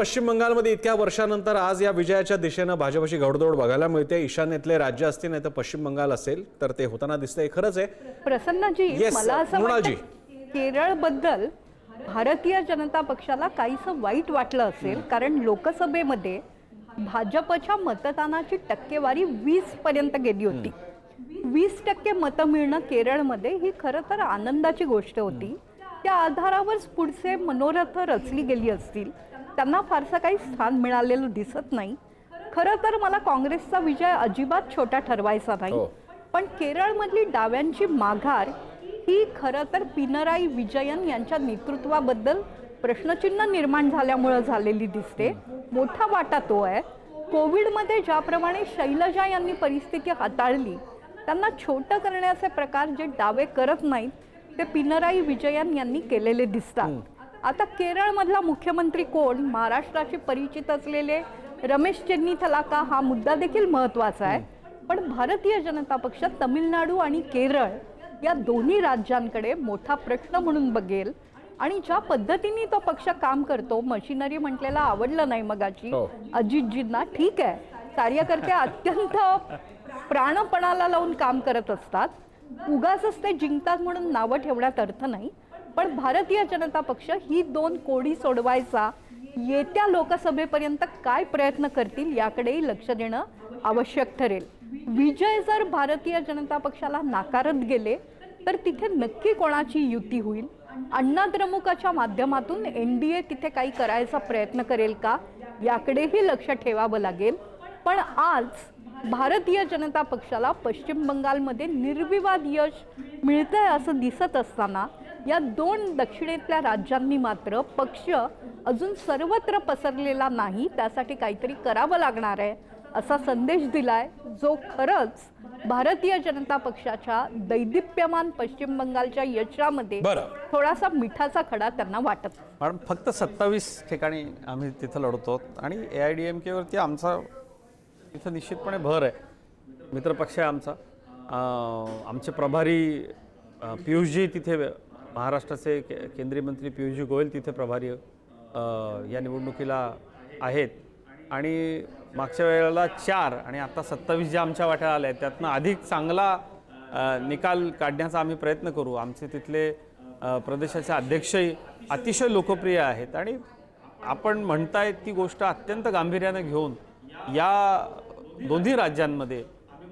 पश्चिम बंगालमध्ये इतक्या वर्षानंतर आज या विजयाच्या दिशेने भाजपची घोडदौड बघायला मिळते। ईशान्येतले राज्य असतील नाही तर पश्चिम बंगाल असेल तर ते होताना दिसतंय। खरंच आहे प्रसन्नजी, मला असं वाटतं केरळ बद्दल भारतीय जनता पक्षाला काहीसं वाईट वाटलं असेल, कारण लोकसभेमध्ये भाजपच्या मतदानाची टक्केवारी 20 पर्यंत गेली होती। 20% मतं मिळणं केरळमध्ये ही खरं तर आनंदाची गोष्ट होती। त्या आधारावर पुढचे मनोरथ रचली गेली असतील, त्यांना फारसं काही स्थान मिळालेलं दिसत नाही। खरं तर मला काँग्रेसचा विजय अजिबात छोटा ठरवायचा नाही, पण केरळमधली डाव्यांची माघार ही खरं तर पिनराई विजयन यांच्या नेतृत्वाबद्दल प्रश्नचिन्ह निर्माण झाल्यामुळे झालेली दिसते। मोठा वाटा तो आहे। कोविडमध्ये ज्याप्रमाणे शैलजा यांनी परिस्थिती हाताळली, त्यांना छोटं करण्याचे प्रकार जे डावे करत नाहीत ते पिनराई विजयन यांनी केलेले दिसतात। आता केरळमधला मुख्यमंत्री कोण, महाराष्ट्राशी परिचित असलेले रमेश चेन्नीथलाका हा मुद्दा देखील महत्त्वाचा आहे। पण भारतीय जनता पक्ष तमिळनाडू आणि केरळ या दोन्ही राज्यांकडे मोठा प्रश्न म्हणून बघेल आणि ज्या पद्धतीने तो पक्ष काम करतो, मशिनरी म्हटलेला आवडलं नाही मगाची अजितजींना, ठीक आहे, कार्यकर्ते अत्यंत प्राणपणाला लावून काम करत असतात, उगाचच ते जिंकतात म्हणून नावं ठेवण्यात अर्थ नाही। पण भारतीय जनता पक्ष ही दोन कोडी सोडवायचा येत्या लोकसभेपर्यंत काय प्रयत्न करतील याकडेही लक्ष देणं आवश्यक ठरेल। विजय जर भारतीय जनता पक्षाला नाकारत गेले तर तिथे नक्की कोणाची युती होईल, अण्णा द्रमुकच्या माध्यमातून एनडीए तिथे काही करायचा प्रयत्न करेल का याकडेही लक्ष ठेवावं लागेल। पण आज भारतीय जनता पक्षाला पश्चिम बंगालमध्ये निर्विवाद यश मिळतंय असं दिसत असताना या दोन दक्षिणेतल्या राज्यांनी मात्र पक्ष अजून सर्वत्र पसरलेला नाही, त्यासाठी काहीतरी करावं लागणार आहे असा संदेश दिलाय, जो खरंच भारतीय जनता पक्षाच्या दैदिप्यमान पश्चिम बंगालच्या यशामध्ये थोडासा मिठाचा खडा त्यांना वाटत। मॅडम, फक्त 27 ठिकाणी आम्ही तिथं लढतो आणि AIADMK वरती आमचा इथं निश्चितपणे भर आहे। मित्रपक्ष आहे आमचा। आमचे प्रभारी पियुषजी तिथे, महाराष्ट्राचे केंद्रीय मंत्री पियुषजी गोयल तिथे प्रभारी या निवडणुकीला आहेत आणि मागच्या वेळेला 4 आणि आता 27 जे आमच्या वाट्याला आले आहेत त्यातनं अधिक चांगला निकाल काढण्याचा आम्ही प्रयत्न करू। आमचे तिथले प्रदेशाचे अध्यक्षही अतिशय लोकप्रिय आहेत आणि आपण म्हणताय ती गोष्ट अत्यंत गांभीर्याने घेऊन या दोन्ही राज्यांमध्ये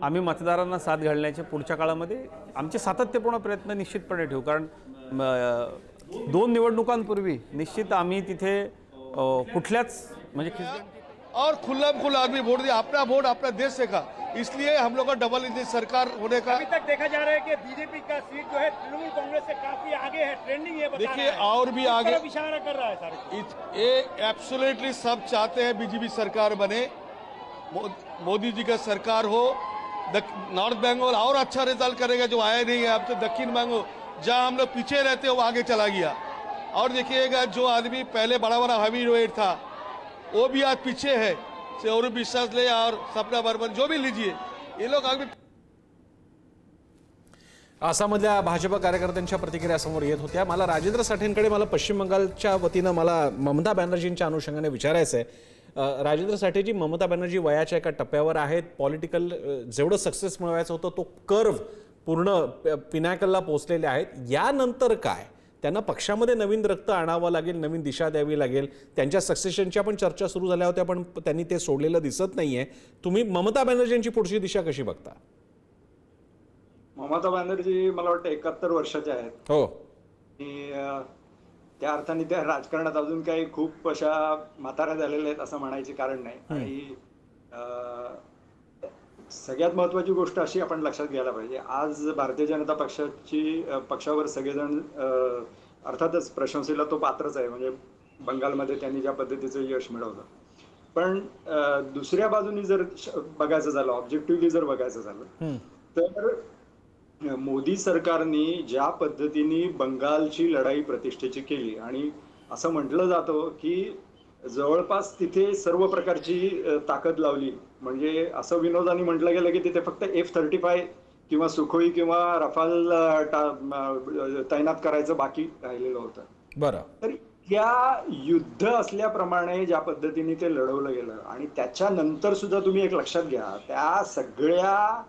आम्ही मतदारांना साथ घालण्याचे पुढच्या काळामध्ये आमचे सातत्यपूर्ण प्रयत्न निश्चितपणे ठेवू। कारण 2 निवडणुकांपूर्वी निश्चित आम्ही तिथे कुठल्याच म्हणजे और खुल्लम खुल्ला आदमी वोट दिया, अपना वोट अपना देश से का, इसलिए हम लोग का डबल इंजन सरकार होने का। अभी तक देखा जा रहा है कि बीजेपी का सीट जो है तृणमूल कांग्रेस से काफी आगे है, ट्रेंडिंग ये बता रहा है। देखिए और भी आगे इशारा कर रहा है सारे, ये एब्सोल्युटली सब चाहते हैं बीजेपी सरकार बने, मोदी जी का सरकार हो। नॉर्थ बंगाल और अच्छा रिजल्ट करेगा जो आया नहीं है अब तो। दक्षिण बंगाल जहाँ हम लोग पीछे रहते वो आगे चला गया। और देखिएगा जो आदमी पहले बड़ा बड़ा हैवी वेट था वो भी आज पीछे है। और विश्वास ले और सपना बर्मन जो भी लीजिए, ये लोग आगे। आसाममधल्या भाजप कार्यकर्त्यांच्या प्रतिक्रिया समोर येत होत्या। मला राजेंद्र साठेंकडे मला पश्चिम बंगालच्या वतीनं मला ममता बॅनर्जींच्या अनुषंगाने विचारायचं आहे। राजेंद्र साठेजी, ममता बॅनर्जी वयाच्या एका टप्प्यावर आहेत, पॉलिटिकल जेवढं सक्सेस मिळवायचं होतं तो कर्व पूर्ण पिनॅकलला पोहोचलेले आहेत, यानंतर काय? त्यांना पक्षामध्ये नवीन रक्त आणावं लागेल, नवीन दिशा द्यावी लागेल। त्यांच्या सक्सेशनच्या पण चर्चा सुरू झाल्या होत्या पण त्यांनी ते सोडलेलं दिसत नाहीये। तुम्ही ममता बॅनर्जींची पुढची दिशा कशी बघता? ममता बॅनर्जी मला वाटतं 71 वर्षाच्या आहेत हो, आणि त्या अर्थाने त्या राजकारणात अजून काही खूप अशा म्हाताऱ्या झालेल्या आहेत असं म्हणायचे कारण नाही। आणि सगळ्यात महत्त्वाची गोष्ट अशी आपण लक्षात घ्यायला पाहिजे, आज भारतीय जनता पक्षावर सगळेजण अर्थातच प्रशंसेला तो पात्रच आहे, म्हणजे बंगालमध्ये त्यांनी ज्या पद्धतीचं यश मिळवलं। पण दुसऱ्या बाजूनी जर बघायचं झालं, ऑब्जेक्टिव्हली जर बघायचं झालं तर मोदी सरकारने ज्या पद्धतीने बंगालची लढाई प्रतिष्ठेची केली आणि असं म्हटलं जातं की जवळपास तिथे सर्व प्रकारची ताकद लावली, म्हणजे असं विनोदाने म्हटलं गेलं की तिथे फक्त F-35 किंवा सुखोई किंवा रफाल तैनात करायचं बाकी राहिलेलं होतं। बरं, तर त्या युद्ध असल्याप्रमाणे ज्या पद्धतीने ते लढवलं गेलं आणि त्याच्यानंतर सुद्धा तुम्ही एक लक्षात घ्या, त्या सगळ्या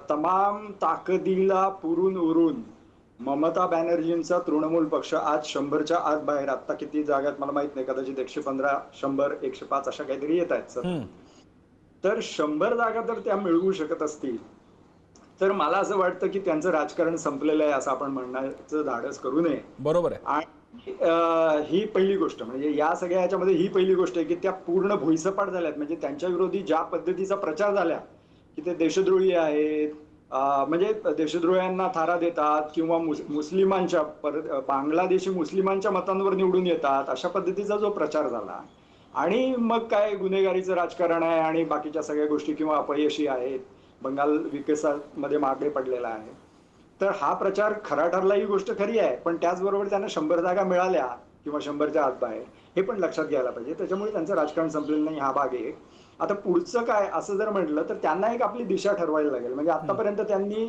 तमाम ताकदीला पुरून उरून ममता बॅनर्जींचा तृणमूल पक्ष आज 100च्या आत बाहेर, आता किती जागात मला माहित नाही, कदाचित 115, 100, 105 अशा काहीतरी येत आहेत सर. तर 100 जागा तर त्या मिळवू शकत असतील तर मला असं वाटतं की त्यांचं राजकारण संपलेलं आहे असं आपण म्हणण्याचं धाडस करू नये. बरोबर आहे. आणि ही पहिली गोष्ट, म्हणजे या सगळ्या ह्याच्यामध्ये ही पहिली गोष्ट आहे की त्या पूर्ण भुईसपाट झाल्यात. म्हणजे त्यांच्या विरोधी ज्या पद्धतीचा प्रचार झाला की ते देशद्रोही आहेत, म्हणजे देशद्रोह्यांना थारा देतात किंवा मुस्लिमांच्या बांगलादेशी मुस्लिमांच्या मतांवर निवडून येतात, अशा पद्धतीचा जो प्रचार झाला आणि मग काय गुन्हेगारीचं राजकारण आहे आणि बाकीच्या सगळ्या गोष्टी किंवा अपयशी आहेत, बंगाल विकासामध्ये मागे पडलेला आहे, तर हा प्रचार खरा ठरला ही गोष्ट खरी आहे. पण त्याचबरोबर त्यांना 100 जागा मिळाल्या किंवा 100च्या आत बाहेर हे पण लक्षात घ्यायला पाहिजे. त्याच्यामुळे त्यांचं राजकारण संपलेलं नाही, हा भाग एक. आता पुढचं काय असं जर म्हटलं तर त्यांना एक आपली दिशा ठरवायला लागेल. म्हणजे आतापर्यंत त्यांनी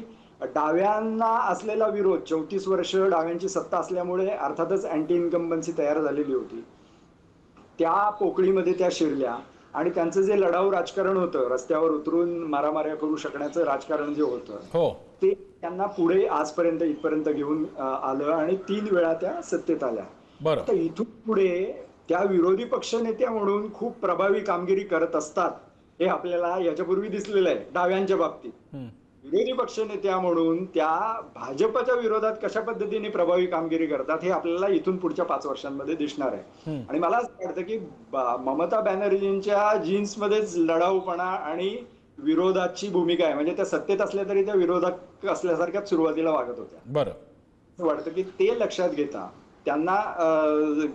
डाव्यांना असलेला विरोध, 34 वर्ष डाव्यांची सत्ता असल्यामुळे अर्थातच अँटी इन्कम्बन्सी तयार झालेली होती, त्या पोकळीमध्ये त्या शिरल्या आणि त्यांचं जे लढाऊ राजकारण होतं, रस्त्यावर उतरून मारामाऱ्या करू शकण्याचं राजकारण जे होतं ते त्यांना पुढे आजपर्यंत इथपर्यंत घेऊन आलं आणि 3 वेळा त्या सत्तेत आल्या. तर इथून पुढे त्या विरोधी पक्षनेत्या म्हणून खूप प्रभावी कामगिरी करत असतात हे आपल्याला याच्यापूर्वी दिसलेलं आहे डाव्यांच्या बाबतीत. विरोधी पक्षनेत्या म्हणून त्या भाजपच्या विरोधात कशा पद्धतीने प्रभावी कामगिरी करतात हे आपल्याला इथून पुढच्या 5 वर्षांमध्ये दिसणार आहे. आणि मला असं वाटतं की ममता बॅनर्जींच्या जीन्समध्येच लढाऊपणा आणि विरोधाची भूमिका आहे. म्हणजे त्या सत्तेत असल्या तरी त्या विरोधक असल्यासारख्याच सुरुवातीला वागत होत्या. असं वाटतं की ते लक्षात घेता त्यांना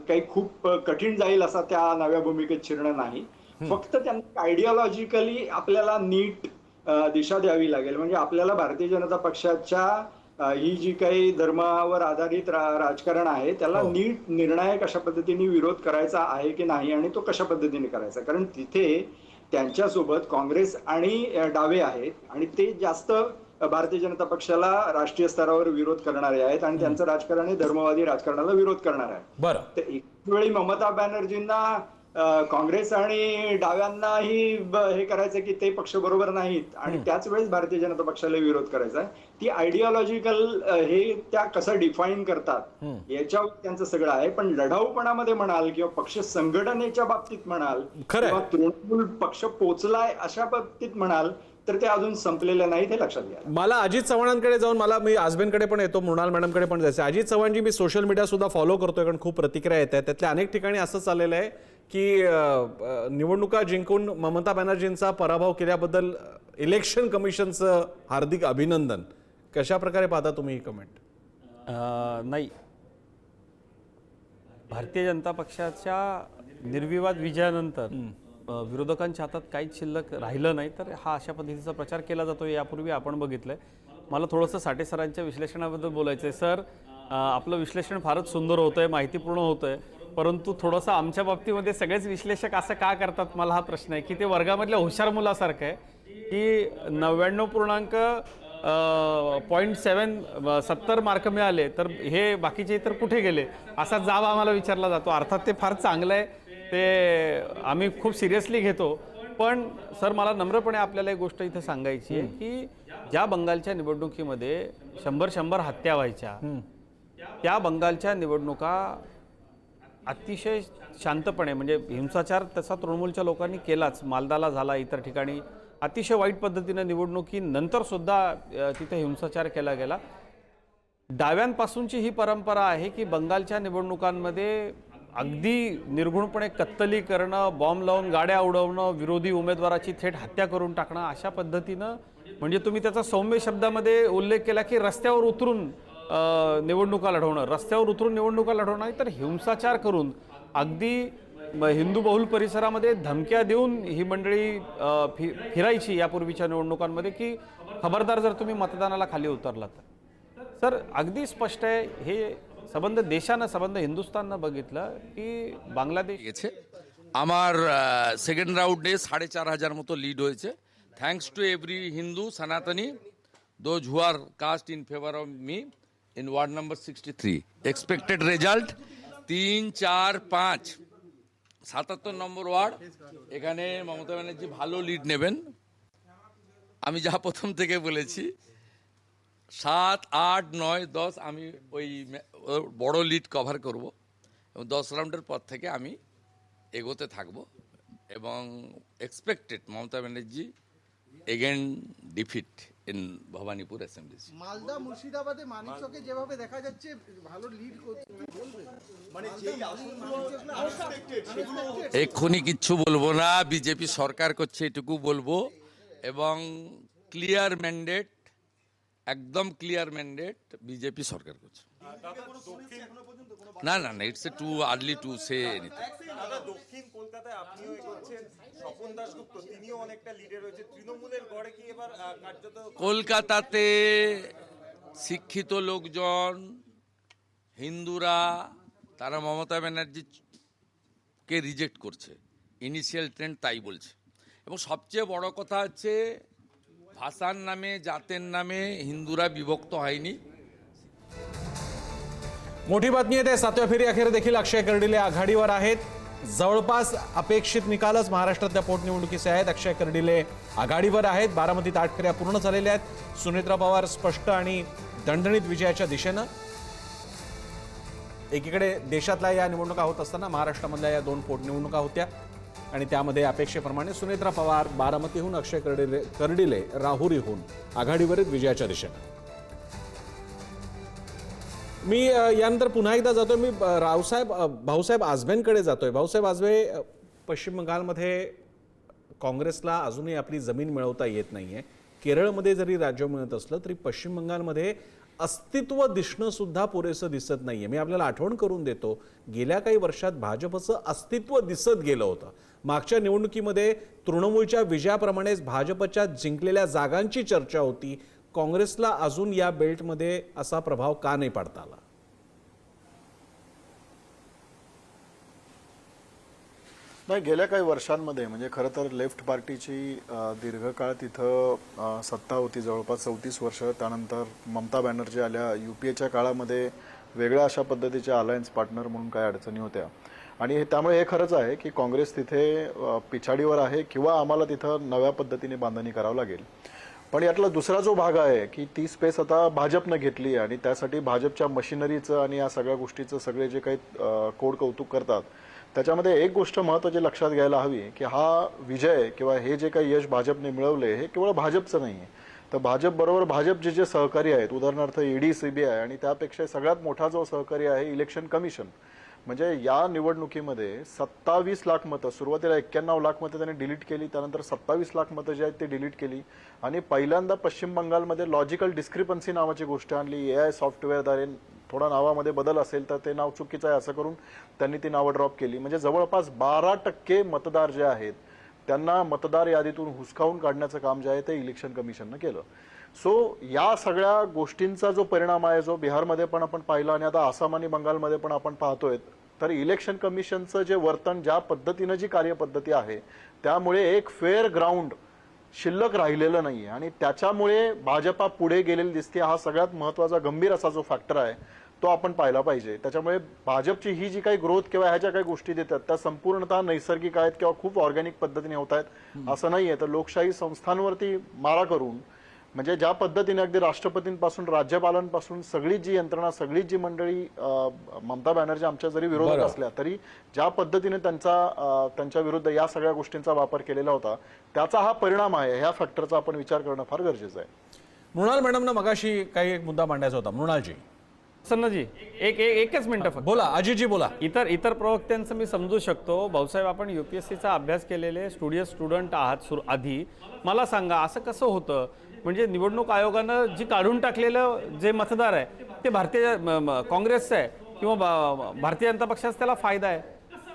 काही खूप कठीण जाईल असा त्या नव्या भूमिकेत शिरणं नाही. फक्त त्यांना आयडिओलॉजिकली आपल्याला नीट दिशा द्यावी लागेल. म्हणजे आपल्याला भारतीय जनता पक्षाच्या ही जी काही धर्मावर आधारित राजकारण आहे त्याला नीट निर्णायक अशा पद्धतीने विरोध करायचा आहे की नाही आणि तो कशा पद्धतीने करायचा. कारण तिथे त्यांच्यासोबत काँग्रेस आणि डावे आहेत आणि ते जास्त भारतीय जनता पक्षाला राष्ट्रीय स्तरावर विरोध करणारे आहेत आणि त्यांचं राजकारण हे धर्मवादी राजकारणाला विरोध करणार आहे. तर एक वेळी ममता बॅनर्जींना काँग्रेस आणि डाव्यांनाही हे करायचं की ते पक्ष बरोबर नाहीत आणि त्याच वेळेस भारतीय जनता पक्षाला विरोध करायचा आहे. ती आयडिओलॉजिकल हे त्या कसं डिफाईन करतात याच्यावर त्यांचं सगळं आहे. पण लढाऊपणामध्ये म्हणाल किंवा पक्ष संघटनेच्या बाबतीत म्हणाल किंवा तृणमूल पक्ष पोचलाय अशा बाबतीत म्हणाल तर ते अजून संपलेलं नाही, ते लक्षात घ्या. मला अजित चव्हाणांकडे जाऊन मी आजबेंकडे पण येतो, मृणाल मॅडमकडे पण जायचं. अजित चव्हाणजी, मी सोशल मीडिया सुद्धा फॉलो करतोय कारण खूप प्रतिक्रिया येत आहेत. त्यातल्या अनेक ठिकाणी असं चाललेलं आहे की निवडणुका जिंकून ममता बॅनर्जींचा पराभव केल्याबद्दल इलेक्शन कमिशनचं हार्दिक अभिनंदन. कशा प्रकारे पाहता तुम्ही ही कमेंट? नाही, भारतीय जनता पक्षाच्या निर्विवाद विजयानंतर विरोधकांच्या हातात काहीच शिल्लक राहिलं नाही, तर हा अशा पद्धतीचा प्रचार केला जातो यापूर्वी आपण बघितलंय. मला थोडंसं साठे सरांच्या विश्लेषणाबद्दल बोलायचं आहे. सर, आपलं विश्लेषण फारच सुंदर होतंय, माहितीपूर्ण होतंय, परंतु थोडंसं आमच्या बाबतीमध्ये सगळेच विश्लेषक असं का करतात, मला हा प्रश्न आहे. की ते वर्गामधल्या हुशार मुलासारखं आहे की 99.70 मार्क मिळाले तर हे बाकीचे इतर कुठे गेले असा जाब आम्हाला विचारला जातो. अर्थात ते फार चांगलं आहे, ते आम्ही खूप सिरियसली घेतो. पण सर, मला नम्रपणे आपल्याला एक गोष्ट इथे सांगायची आहे की ज्या बंगालच्या निवडणुकीमध्ये 100 हत्या व्हायच्या, त्या बंगालच्या निवडणुका अतिशय शांतपणे, म्हणजे हिंसाचार तसा तृणमूलच्या लोकांनी केलाच, मालदाला झाला, इतर ठिकाणी अतिशय वाईट पद्धतीने निवडणुकीनंतर सुद्धा तिथे हिंसाचार केला गेला. डाव्यांपासूनची ही परंपरा आहे की बंगालच्या निवडणुकांमध्ये अगदी निर्घुणपणे कत्तली करणं, बॉम्ब लावून गाड्या उडवणं, विरोधी उमेदवाराची थेट हत्या करून टाकणं, अशा पद्धतीनं, म्हणजे तुम्ही त्याचा सौम्य शब्दामध्ये उल्लेख केला की रस्त्यावर उतरून निवडणुका लढवणं, रस्त्यावर उतरून निवडणुका लढवणं नाही तर हिंसाचार करून अगदी हिंदू बहुल परिसरामध्ये धमक्या देऊन ही मंडळी फिरायची यापूर्वीच्या निवडणुकांमध्ये की खबरदार जर तुम्ही मतदानाला खाली उतरलात तर. सर, अगदी स्पष्ट आहे, हे संबंध देशानं, संबंध हिंदुस्थाननं बघितलं की বাংলাদেশ আমার সেকেন্ড রাউন্ডে 4500 মতো লিড হয়েছে, thanks to every Hindu Sanatani those who are cast in favour of me in ward number 63. Expected result 3, 4, 5 77 number word, এখানে মমতা ব্যানার্জি ভালো লিড নেবেন। আমি যা প্রথম থেকে বলেছি 7, 8, 9, 10 আমি ওই বড় লিড কভার করব এবং 10 রাউন্ডের পর থেকে আমি এগোতে থাকব এবং expected Mamata Banerjee again defeat in Bhabanipur assembly. Malda মুর্শিদাবাদে মানিকচকে যেভাবে দেখা যাচ্ছে ভালো লিড করছে, মানে যেই আসনগুলো এক্ষুনি কিচ্ছু বলবো না, বিজেপি সরকার করছে এটুকু বলবো এবং ক্লিয়ার ম্যান্ডেট, একদম ক্লিয়ার ম্যান্ডেট বিজেপি সরকার করছে। না না না, it's too early to say anything. দক্ষিণ কলকাতায় আপনিও এগোচ্ছেন, স্বপন দাশগুপ্ত তিনিও অনেকটা লিডে রয়েছে, তৃণমূলের গড়ে কি এবার কার্যত কলকাতাতে শিক্ষিত লোকজন, হিন্দুরা, তারা মমতা ব্যানার্জিকে রিজেক্ট করছে, ইনিশিয়াল ট্রেন্ড তাই বলছে। এবং সবচেয়ে বড় কথা হচ্ছে ভাষার নামে, জাতের नामे हिंदूरा विभक्त हयनी। मोठी बातमी येते 7व्या फेरी अखेर देखील अक्षय कर्डिले आघाडीवर आहेत। जवळपास अपेक्षित निकालच महाराष्ट्रातल्या पोटनिवडणुकीचे आहेत। अक्षय कर्डिले आघाडीवर आहेत। बारामतीत 8 फेऱ्या पूर्ण झालेल्या आहेत। सुनेत्रा पवार स्पष्ट आणि दणदणीत विजयाच्या दिशेनं। एकीकडे देशातल्या या निवडणुका होत असताना महाराष्ट्रामधल्या या 2 पोटनिवडणुका होत्या आणि त्यामध्ये अपेक्षेप्रमाणे सुनेत्रा पवार बारामतीहून, अक्षय कर्डिले राहुरीहून आघाडीवरील विजयाच्या दिशेनं। मी यानंतर पुन्हा एकदा जातोय, मी भाऊसाहेब आजबेंकडे जातोय। भाऊसाहेब आजबे, पश्चिम बंगालमध्ये काँग्रेसला अजूनही आपली जमीन मिळवता येत नाहीये। केरळमध्ये जरी राज्य मिळत असलं तरी पश्चिम बंगालमध्ये अस्तित्व दिसणं सुद्धा पुरेसं दिसत नाहीये। मी आपल्याला आठवण करून देतो, गेल्या काही वर्षात भाजपचं अस्तित्व दिसत गेलं होतं। मागच्या निवडणुकीमध्ये तृणमूलच्या विजयाप्रमाणेच भाजपच्या जिंकलेल्या जागांची चर्चा होती। काँग्रेसला अजून या बेल्टमध्ये असा प्रभाव का नाही पडता आला? नाही, गेल्या काही वर्षांमध्ये म्हणजे खरं तर लेफ्ट पार्टीची दीर्घकाळ तिथं सत्ता होती, जवळपास 34 वर्ष। त्यानंतर ममता बॅनर्जी आल्या, UPAच्या काळामध्ये वेगळ्या अशा पद्धतीचे अलायन्स पार्टनर म्हणून काही अडचणी होत्या आणि त्यामुळे हे खरंच आहे की काँग्रेस तिथे पिछाडीवर आहे किंवा आम्हाला तिथं नव्या पद्धतीने बांधणी करावं लागेल। पण यातला दुसरा जो भाग आहे की ती स्पेस आता भाजपनं घेतली आणि त्यासाठी भाजपच्या मशिनरीचं आणि या सगळ्या गोष्टीचं सगळे जे काही कोड कौतुक करतात त्याच्यामध्ये एक गोष्ट महत्त्वाची लक्षात घ्यायला हवी की हा विजय किंवा हे जे काही यश भाजपने मिळवले हे केवळ भाजपचं नाही आहे, तर भाजप बरोबर भाजपचे जे सहकारी आहेत, उदाहरणार्थ ED, CBI आणि त्यापेक्षा सगळ्यात मोठा जो सहकारी आहे इलेक्शन कमिशन। म्हणजे या निवडणुकीमध्ये 27 लाख मतं, सुरुवातीला 91 लाख मतं त्यांनी डिलीट केली, त्यानंतर 27 लाख मतं जी आहेत ते डिलीट केली आणि पहिल्यांदा पश्चिम बंगालमध्ये लॉजिकल डिस्क्रिपन्सी नावाची गोष्ट आणली। AI सॉफ्टवेअरद्वारे थोडा नावामध्ये बदल असेल तर ते नाव चुकीचं आहे असं करून त्यांनी ती नावं ड्रॉप केली। म्हणजे जवळपास 12% मतदार जे आहेत त्यांना मतदार यादीतून हुसकावून काढण्याचं काम जे आहे ते इलेक्शन कमिशननं केलं। सो या सगळ्या गोष्टींचा जो परिणाम आहे, जो बिहारमध्ये पण आपण पाहिला आणि आता आसाम आणि बंगालमध्ये पण आपण पाहतोय, तर इलेक्शन कमिशनचं जे वर्तन, ज्या पद्धतीनं जी कार्यपद्धती आहे त्यामुळे एक फेअर ग्राउंड शिल्लक राहिलेलं नाहीये आणि त्याच्यामुळे भाजपा पुढे गेलेली दिसते। हा सगळ्यात महत्त्वाचा गंभीर असा जो फॅक्टर आहे तो आपण पाहिला पाहिजे। त्याच्यामुळे भाजपची ही जी काही ग्रोथ किंवा ह्या ज्या काही गोष्टी देतात त्या संपूर्णतः नैसर्गिक आहेत किंवा खूप ऑर्गॅनिक पद्धतीने होत आहेत असं नाहीये। तर लोकशाही संस्थांवरती मारा करून म्हणजे ज्या पद्धतीने अगदी राष्ट्रपतींपासून राज्यपालांपासून सगळी जी यंत्रणा, सगळी जी मंडळी, ममता बॅनर्जी आमच्या जरी विरोधात असल्या तरी ज्या पद्धतीने त्यांच्या विरुद्ध या सगळ्या गोष्टींचा वापर केलेला होता त्याचा हा परिणाम आहे। ह्या फॅक्टरचा आपण विचार करणं फार गरजेचं आहे। मृणाल मॅडमना मगाशी काही एक मुद्दा मांडायचा होता। मृणालजी, सन्नाजी, एकच मिनिट फक्त बोला। अजितजी बोला। इतर प्रवक्त्यांचं मी समजू शकतो। भाऊसाहेब, आपण UPSCचा अभ्यास केलेले स्टुडंट आहात आधी, मला सांगा असं कसं होतं म्हणजे निवडणूक आयोगानं जी काढून टाकलेलं जे मतदार आहे ते भारतीय काँग्रेसचं आहे किंवा भारतीय जनता पक्षाचा त्याला फायदा आहे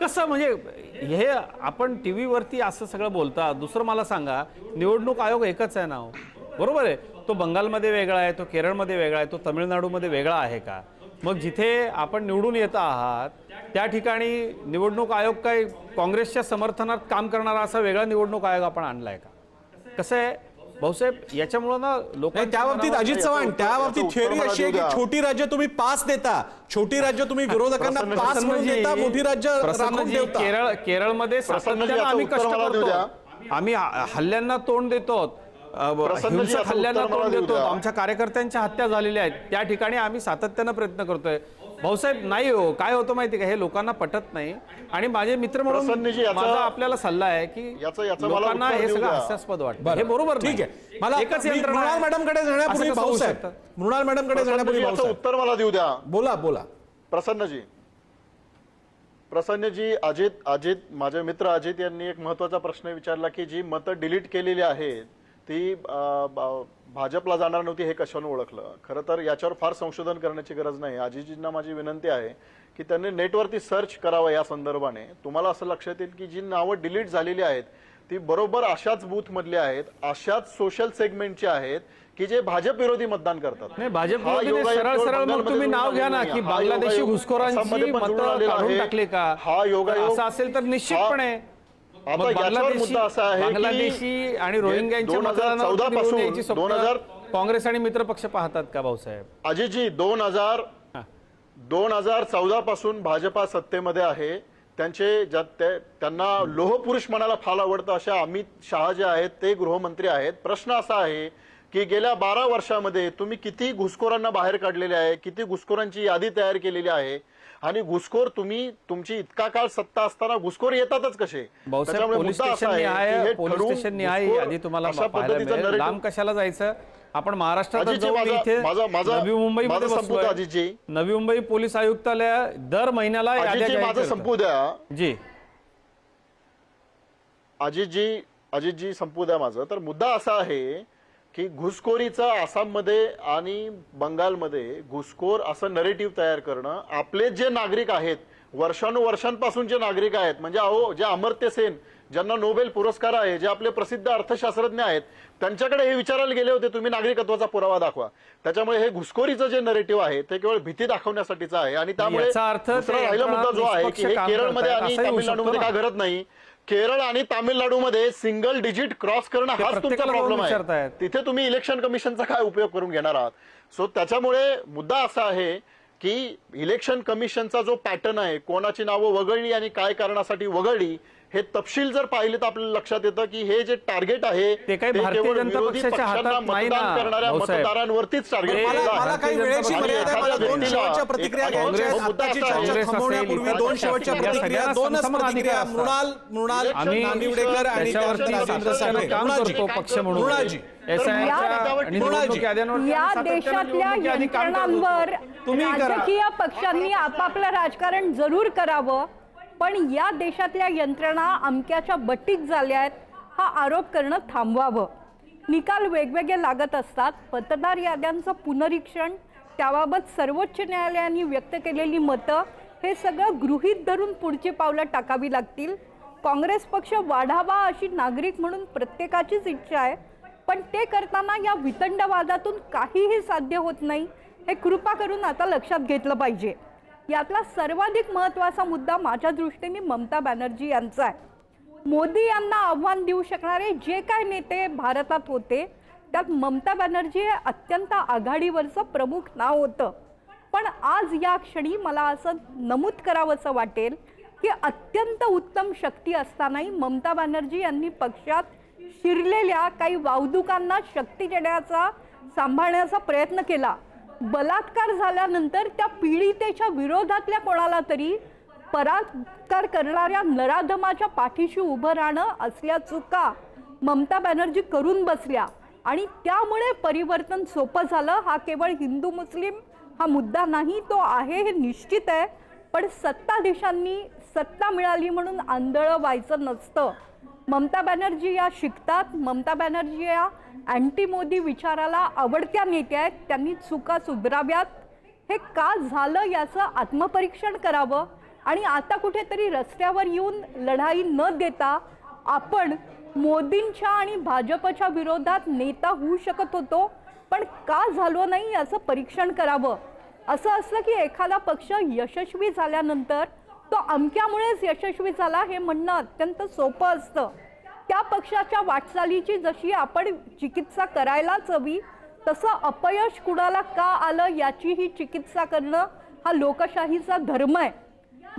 कसं? म्हणजे हे आपण TV वरती असं सगळं बोलता। दुसरं मला सांगा, निवडणूक आयोग एकच आहे ना, बरोबर आहे? तो बंगालमध्ये वेगळा आहे, तो केरळमध्ये वेगळा आहे, तो तमिळनाडूमध्ये वेगळा आहे का? मग जिथे आपण निवडून येत आहात त्या ठिकाणी निवडणूक आयोग काय काँग्रेसच्या समर्थनात काम करणारा असा वेगळा निवडणूक आयोग आपण आणलाय का? कसं आहे, भाऊसाहेब याच्यामुळं ना लोक नाही, त्या बाबतीत अजित चव्हाण, त्या बाबतीत थिअरी अशी आहे की छोटी राज्य तुम्ही पास देता, छोटी राज्य तुम्ही विरोधकांना पास म्हणून देता, मोठी राज्य राखून ठेवता. केरळमध्ये सातत्यानं आम्ही कष्ट करतो, आम्ही हल्ल्यांना तोंड देतो, हिंसक हल्ल्यांना तोंड देतो, आमच्या कार्यकर्त्यांच्या हत्या झालेल्या आहेत, त्या ठिकाणी आम्ही सातत्यानं प्रयत्न करतोय. भाऊसाहेब नाही हो, काय होतं माहिती का, हे लोकांना पटत नाही. आणि माझे मित्र म्हणून माझा आपल्याला सल्ला आहे की लोकांना हे सगळं हास्यास्पद वाटतं, हे बरोबर ठीक नाही. आहे. मला एकच यंत्रणा मृणाल आहे. मॅडमकडे जाण्यापूर्वी असं कसं होऊ भाऊसाहेब, शकतं? मृणाल मॅडमकडे जाण्यापूर्वी भाऊसाहेब उत्तर मला देऊ द्या. बोला बोला. प्रसन्नजी, अजित माझे मित्र अजित यांनी एक महत्वाचा प्रश्न विचारला की जी मतं डिलीट केलेली आहेत ती भाजपला जाणार नव्हती, हे कशाने ओळखलं. खरं तर याच्यावर फार संशोधन करण्याची गरज नाही. अजितजींना माझी विनंती आहे की त्यांनी नेटवरती सर्च करावं या संदर्भाने. तुम्हाला असं लक्षात येईल की जी नावं डिलीट झालेली आहेत ती बरोबर अशाच बूथ मधली आहेत, अशाच सोशल सेगमेंटची आहेत की जे भाजप विरोधी मतदान करतात. नाही, भाजप विरोधी सरळ सरळ मग तुम्ही नाव घ्या ना की बांगलादेशी घुसखोरांची मतं काढून टाकले का, हा योगायोग असं असेल तर निश्चितपणे आता याच्यावर मुद्दा असा आहे की बांगलादेशी आणि रोहिंग्यांच्या मतदानावर 2014 पासून याची स्वप्न काँग्रेस आणि मित्र पक्ष पाहतात का भाऊसाहेब? अजितजी 2014 पासून भाजपा सत्तेमध्ये आहे. त्यांना लोहपुरुष म्हणायला फार आवडतं अशा अमित शहा जे आहेत ते गृहमंत्री आहेत. प्रश्न असा आहे की गेल्या 12 वर्षामध्ये तुम्ही किती घुसखोरांना बाहेर काढलेले आहे, किती घुसखोरांची यादी तयार केलेली आहे, आणि घुसखोर तुम्ही तुमची इतका काळ सत्ता असताना घुसखोर येतातच कसे? पोलीस स्टेशन यादी तुम्हाला पाहायला मिळेल. लांब कशाला जायचं, आपण महाराष्ट्रात नवी मुंबईमध्ये बसलोय. नवी मुंबई पोलीस आयुक्तालय दर महिन्याला माझं संपू द्या जी. अजितजी संपू द्या माझं. तर मुद्दा असा आहे की घुसखोरीचा आसाममध्ये आणि बंगालमध्ये घुसखोर असं नरेटिव्ह तयार करणं, आपले जे नागरिक आहेत वर्षानुवर्षांपासून जे नागरिक आहेत, म्हणजे अहो जे अमर्त्य सेन ज्यांना नोबेल पुरस्कार आहे, जे आपले प्रसिद्ध अर्थशास्त्रज्ञ आहेत, त्यांच्याकडे हे विचारायला गेले होते तुम्ही नागरिकत्वाचा पुरावा दाखवा. त्याच्यामुळे हे घुसखोरीचं जे नरेटिव्ह आहे ते केवळ भीती दाखवण्यासाठीच आहे. आणि त्यामुळे दुसरा राहिला मुद्दा जो आहे की हे केरळमध्ये आणि तामिळनाडूमध्ये का घडत नाही. केरळ आणि तामिळनाडूमध्ये सिंगल डिजिट क्रॉस करणं हाच तुमचा प्रॉब्लेम आहे. तिथे तुम्ही इलेक्शन कमिशनचा काय उपयोग करून घेणार आहात? सो त्याच्यामुळे मुद्दा असा आहे की इलेक्शन कमिशनचा जो पॅटर्न आहे, कोणाची नावं वगळली आणि काय कारणासाठी वगळली, हे तपशील जर पाहिले तर आपल्याला लक्षात येतं की हे जे टार्गेट आहे ते काही भारतीय जनता पक्षाच्या हातात नाही ना करणाऱ्या मतदारांवरतीच टार्गेट मला काही वेळेची मर्यादा आहे. मला दोन शेवटच्या प्रतिक्रिया घ्यायच्या आहेत. आत्ताची चर्चा थांबवण्यापूर्वी दोन शेवटच्या प्रतिक्रिया, दोनच प्रतिक्रिया. मृणाल नांदिवडेकर आणि राजेंद्र साठे. पक्ष म्हणून या देशातल्या यंत्रणांवर राजकीय पक्षांनी आपापलं राजकारण जरूर करावं, पण या देशातल्या यंत्रणा अमक्याच्या बट्टीत झाल्या आहेत हा आरोप करणं थांबवावं. निकाल वेगवेगळे लागत असतात. मतदार याद्यांचं पुनरीक्षण, त्याबाबत सर्वोच्च न्यायालयाने व्यक्त केलेली मतं, हे सगळं गृहीत धरून पुढची पावलं टाकावी लागतील. काँग्रेस पक्ष वाढावा अशी नागरिक म्हणून प्रत्येकाचीच इच्छा आहे, पण ते करताना या वितंडवादातून काहीही साध्य होत नाही, हे कृपा करून आता लक्षात घेतलं पाहिजे. यातला सर्वाधिक महत्त्वाचा मुद्दा माझ्या दृष्टीने ममता बॅनर्जी यांचा आहे. मोदी यांना आव्हान देऊ शकणारे जे काय नेते भारतात होते त्यात ममता बॅनर्जी हे अत्यंत आघाडीवरचं प्रमुख नाव होतं. पण आज या क्षणी मला असं नमूद करावंसं वाटेल की अत्यंत उत्तम शक्ती असतानाही ममता बॅनर्जी यांनी पक्षात शिरलेल्या काही वावदुकांना शक्ती देण्याचा, सांभाळण्याचा प्रयत्न केला. बलात्कार झाल्यानंतर त्या पीडितेच्या विरोधातल्या कोणाला तरी बलात्कार करणाऱ्या नराधमाच्या पाठीशी उभं राहणं असल्या चुका ममता बॅनर्जी करून बसल्या आणि त्यामुळे परिवर्तन सोपं झालं. हा केवळ हिंदू मुस्लिम हा मुद्दा नाही, तो आहे हे निश्चित आहे, पण सत्ताधीशांनी सत्ता मिळाली म्हणून आंधळं व्हायचं नसतं. ममता बॅनर्जी या शिकतात. ममता बॅनर्जी या अँटी मोदी विचाराला आवडत्या नेत्या आहेत. त्यांनी चुका सुधाराव्यात. हे का झालं याचं आत्मपरीक्षण करावं आणि आता कुठेतरी रस्त्यावर येऊन लढाई न देता आपण मोदींच्या आणि भाजपच्या विरोधात नेता होऊ शकत होतो, पण का झालो नाही याचं परीक्षण करावं. असं असलं की एखादा पक्ष यशस्वी झाल्यानंतर तो अमक्यामुळेच यशस्वी झाला हे म्हणणं अत्यंत सोपं असतं. त्या पक्षाच्या वाटचालीची जशी आपण चिकित्सा करायलाच हवी, तसं अपयश कुणाला का आलं याची ही चिकित्सा करणं हा लोकशाहीचा धर्म आहे.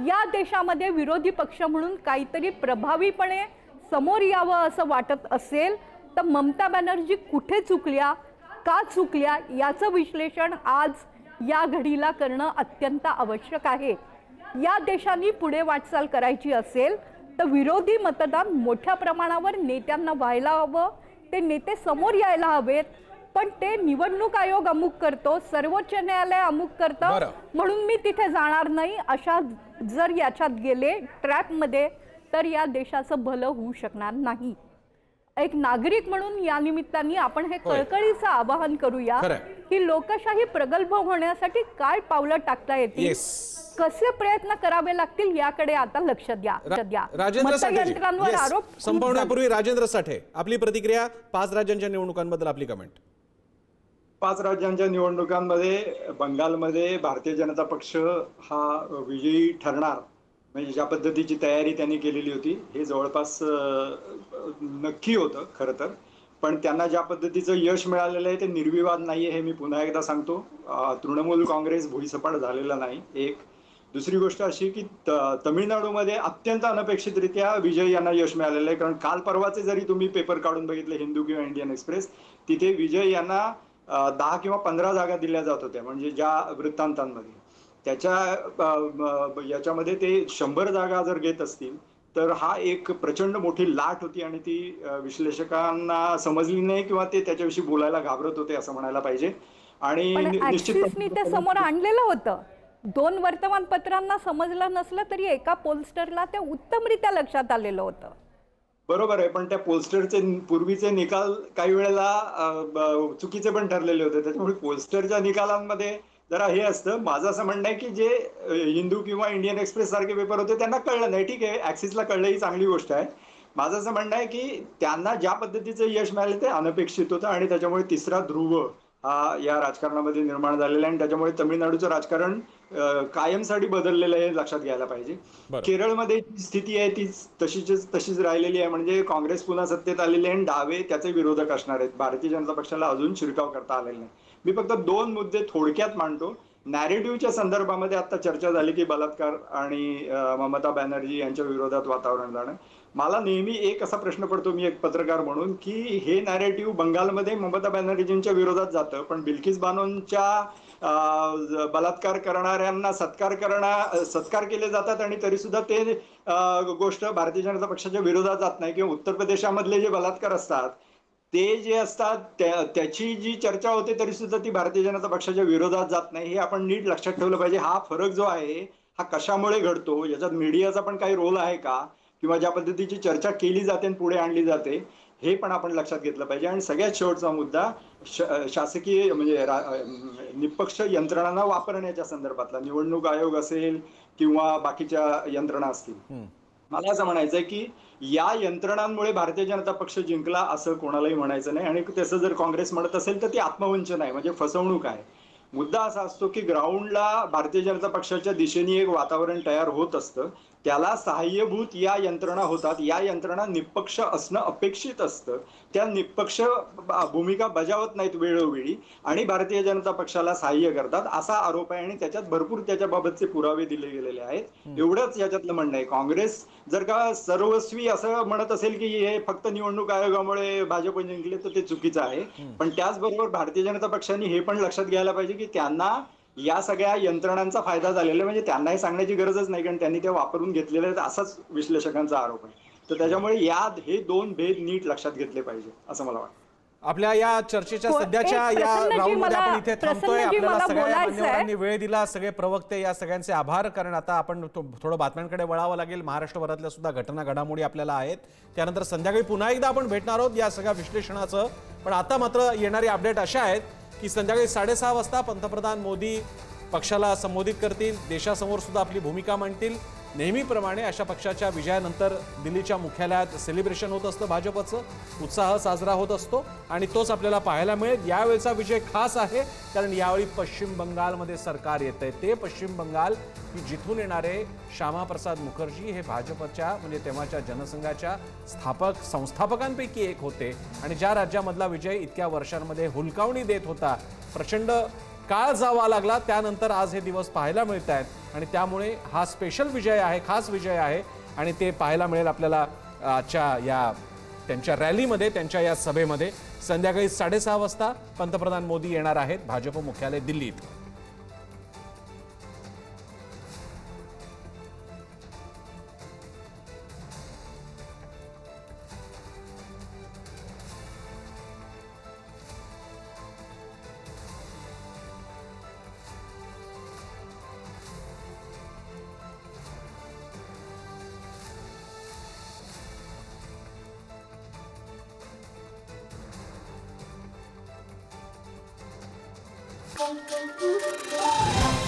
या देशामध्ये विरोधी पक्ष म्हणून काहीतरी प्रभावीपणे समोर यावं असं वाटत असेल तर ममता बॅनर्जी कुठे चुकल्या, का चुकल्या याचं विश्लेषण आज या घडीला करणं अत्यंत आवश्यक आहे. या देशाने पुढे वाटचाल करायची असेल तर विरोधी मतदान मोठ्या प्रमाणावर नेत्यांना व्हायला हवं. ते नेते समोर यायला हवेत. पण ते निवडणूक आयोग अमुक करतो, सर्वोच्च न्यायालय अमुक करतं म्हणून मी तिथे जाणार नाही, अशा जर याच्यात गेले ट्रॅपमध्ये तर या देशाचं भलं होऊ शकणार नाही. एक नागरिक म्हणून या निमित्ताने आपण हे कळकळीचं आवाहन करूया की लोकशाही प्रगल्भ होण्यासाठी काय पावलं टाकता येतील, कसे प्रयत्न करावे लागतील याकडे आता लक्ष द्या. राजेंद्र मतयंत्रांवर आरोप संपवण्यापूर्वी राजेंद्र साठे आपली प्रतिक्रिया 5 राज्यांच्या निवडणुकांबद्दल आपली कमेंट. 5 राज्यांच्या निवडणुकांमध्ये बंगालमध्ये भारतीय जनता पक्ष हा विजयी ठरणार, म्हणजे ज्या पद्धतीची तयारी त्यांनी केलेली होती हे जवळपास नक्की होतं खरं तर. पण त्यांना ज्या पद्धतीचं यश मिळालेलं आहे ते निर्विवाद नाही आहे, हे मी पुन्हा एकदा सांगतो. तृणमूल काँग्रेस भुईसपाट झालेला नाही. एक दुसरी गोष्ट अशी की तमिळनाडूमध्ये अत्यंत अनपेक्षितरित्या विजय यांना यश मिळालेलं आहे. कारण काल परवाचे जरी तुम्ही पेपर काढून बघितले, हिंदू किंवा इंडियन एक्सप्रेस, तिथे विजय यांना 10 किंवा 15 जागा दिल्या जात होत्या, म्हणजे ज्या वृत्तांतांमध्ये. त्याच्या याच्यामध्ये ते 100 जागा जर घेत असतील तर हा एक प्रचंड मोठी लाट होती आणि ती विश्लेषकांना समजली नाही किंवा ते त्याच्याविषयी बोलायला घाबरत होते असं म्हणायला पाहिजे. आणि निश्चितपणे ते समोर आणलेलं होतं. 2 वर्तमानपत्रांना समजलं नसलं तरी एका पोलस्टरला ते उत्तमरित्या लक्षात आलेलं होतं. बरोबर आहे, पण त्या पोलस्टरचे पूर्वीचे निकाल काही वेळेला चुकीचे पण ठरलेले होते. त्याच्यामुळे पोलस्टरच्या निकालांमध्ये जरा हे असतं. माझं असं म्हणणं आहे की जे हिंदू किंवा इंडियन एक्सप्रेस सारखे पेपर होते त्यांना कळलं नाही, ठीक आहे, ऍक्सिसला कळलं ही चांगली गोष्ट आहे. माझं असं म्हणणं आहे की त्यांना ज्या पद्धतीचं यश मिळालं ते अनपेक्षित होतं आणि त्याच्यामुळे तिसरा ध्रुव हा या राजकारणामध्ये निर्माण झालेला आहे आणि त्याच्यामुळे तमिळनाडूचं राजकारण कायमसाठी बदललेलं आहे, लक्षात घ्यायला पाहिजे. केरळमध्ये जी स्थिती आहे ती तशीच राहिलेली आहे, म्हणजे काँग्रेस पुन्हा सत्तेत आलेली आहे आणि डावे त्याचे विरोधक असणार आहेत. भारतीय जनता पक्षाला अजून शिरकाव करता आलेला नाही. मी फक्त 2 मुद्दे थोडक्यात मांडतो. नॅरेटिव्हच्या संदर्भामध्ये आता चर्चा झाली की बलात्कार आणि ममता बॅनर्जी यांच्या विरोधात वातावरण जाणं. मला नेहमी एक असा प्रश्न पडतो, मी एक पत्रकार म्हणून, की हे नॅरेटिव्ह बंगालमध्ये ममता बॅनर्जींच्या विरोधात जातं पण बिल्किस बानोंच्या बलात्कार करणाऱ्यांना सत्कार केले जातात आणि तरी सुद्धा ते गोष्ट भारतीय जनता पक्षाच्या विरोधात जात नाही. किंवा उत्तर प्रदेशामधले जे बलात्कार असतात ते जे असतात त्याची जी चर्चा होते तरी सुद्धा ती भारतीय जनता पक्षाच्या विरोधात जात नाही. हे आपण नीट लक्षात ठेवलं पाहिजे. हा फरक जो आहे हा कशामुळे घडतो, याच्यात मीडियाचा पण काही रोल आहे का, किंवा ज्या पद्धतीची चर्चा केली जाते आणि पुढे आणली जाते हे पण आपण लक्षात घेतलं पाहिजे. आणि सगळ्यात शेवटचा मुद्दा शासकीय म्हणजे निष्पक्ष यंत्रणांना वापरण्याच्या संदर्भातला, निवडणूक आयोग असेल किंवा बाकीच्या यंत्रणा असतील. मला असं म्हणायचंय की या यंत्रणांमुळे भारतीय जनता पक्ष जिंकला असं कोणालाही म्हणायचं नाही आणि तसं जर काँग्रेस म्हणत असेल तर ती आत्मवंचन आहे, म्हणजे फसवणूक आहे. मुद्दा असा असतो की ग्राउंडला भारतीय जनता पक्षाच्या दिशेने एक वातावरण तयार होत असतं, त्याला सहाय्यभूत या यंत्रणा होतात. या यंत्रणा निष्पक्ष असणं अपेक्षित असतं, त्या निष्पक्ष भूमिका बजावत नाहीत वेळोवेळी आणि भारतीय जनता पक्षाला सहाय्य करतात असा आरोप आहे आणि त्याच्यात भरपूर त्याच्याबाबतचे पुरावे दिले गेलेले आहेत. एवढंच याच्यातलं म्हणणं आहे. काँग्रेस जर का सर्वस्वी असं म्हणत असेल की हे फक्त निवडणूक आयोगामुळे भाजप जिंकले तर ते चुकीचं आहे. पण त्याचबरोबर भारतीय जनता पक्षाने हे पण लक्षात घ्यायला पाहिजे की त्यांना या सगळ्या यंत्रणांचा फायदा झालेला, म्हणजे त्यांनाही सांगण्याची गरजच नाही कारण त्यांनी ते वापरून घेतलेले आहेत असाच विश्लेषकांचा आरोप आहे. तर त्याच्यामुळे हे 2 भेद नीट लक्षात घेतले पाहिजे असं मला वाटतं. आपल्या या चर्चेच्या सध्याच्या या राऊंडमध्ये आपण इथे थांबतोय. आपल्याला सगळ्या मान्यवरांनी वेळ दिला, सगळे प्रवक्ते, या सगळ्यांचे आभार. कारण आता आपण थोडं बातम्यांकडे वळावं लागेल. महाराष्ट्रभरातल्या सुद्धा घटना घडामोडी आपल्याला आहेत. त्यानंतर संध्याकाळी पुन्हा एकदा आपण भेटणार आहोत या सगळ्या विश्लेषणाचं. पण आता मात्र येणारी अपडेट अशा आहेत की संध्याकाळी 6:30 वाजता पंतप्रधान मोदी पक्षाला संबोधित करतील, देशासमोर सुद्धा आपली भूमिका मांडतील. नेहमीप्रमाणे अशा पक्षाच्या विजयानंतर दिल्लीच्या मुख्यालयात सेलिब्रेशन होत असतं, भाजपचं उत्साह साजरा होत असतो आणि तोच आपल्याला पाहायला मिळेल. यावेळचा विजय खास आहे कारण यावेळी पश्चिम बंगालमध्ये सरकार येत आहे. ते पश्चिम बंगाल की जिथून येणारे श्यामाप्रसाद मुखर्जी हे भाजपच्या म्हणजे तेव्हाच्या जनसंघाच्या संस्थापकांपैकी एक होते आणि ज्या राज्यामधला विजय इतक्या वर्षांमध्ये हुलकावणी देत होता, प्रचंड काळ जावा लागला, त्यानंतर आज हे दिवस पाहायला मिळत आहेत आणि त्यामुळे हा स्पेशल विजय आहे, खास विजय आहे आणि ते पाहायला मिळेल आपल्याला आजच्या या त्यांच्या रॅलीमध्ये, त्यांच्या या सभेमध्ये. संध्याकाळी 6:30 वाजता पंतप्रधान मोदी येणार आहेत भाजप मुख्यालय दिल्लीत. Thank you.